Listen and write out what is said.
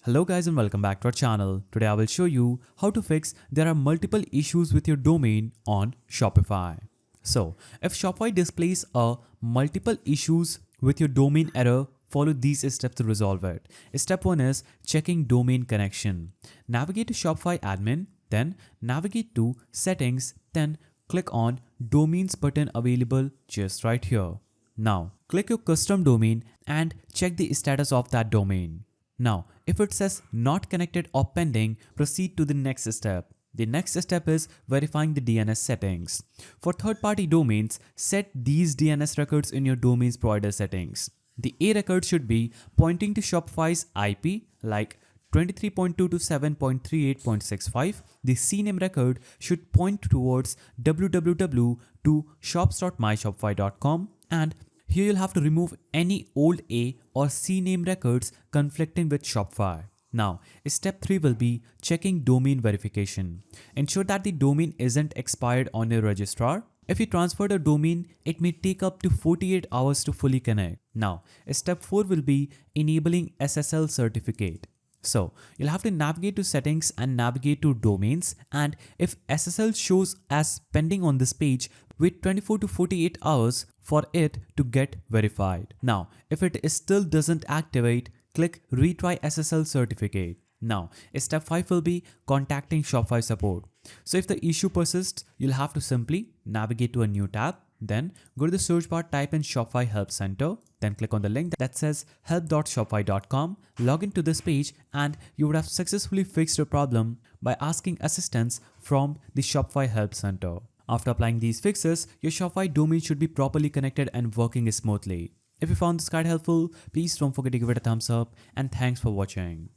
Hello guys and welcome back to our channel. Today I will show you how to fix there are multiple issues with your domain on Shopify. So if Shopify displays a multiple issues with your domain error, follow these steps to resolve it. Step 1 is checking domain connection. Navigate to Shopify admin, then navigate to settings, then click on domains button available just right here. Now click your custom domain and check the status of that domain. Now, if it says not connected or pending, proceed to the next step. The next step is verifying the DNS settings. For third-party domains, set these DNS records in your domains provider settings. The A record should be pointing to Shopify's IP like 23.2 to 7.38.65. The CNAME record should point towards www to shops.myshopify.com, and here you'll have to remove any old A or CNAME records conflicting with Shopify. Now, step 3 will be checking domain verification. Ensure that the domain isn't expired on your registrar. If you transferred a domain, it may take up to 48 hours to fully connect. Now, step 4 will be enabling SSL certificate. So you'll have to navigate to settings and navigate to domains, and if SSL shows as pending on this page, wait 24 to 48 hours for it to get verified. Now if it still doesn't activate, click retry SSL certificate. Now step 5 will be contacting Shopify support. So if the issue persists, you'll have to simply navigate to a new tab, then go to the search bar, type in Shopify Help Center, then click on the link that says help.shopify.com, log into this page, and you would have successfully fixed your problem by asking assistance from the Shopify Help Center. After applying these fixes, your Shopify domain should be properly connected and working smoothly. If you found this guide helpful, please don't forget to give it a thumbs up, and thanks for watching.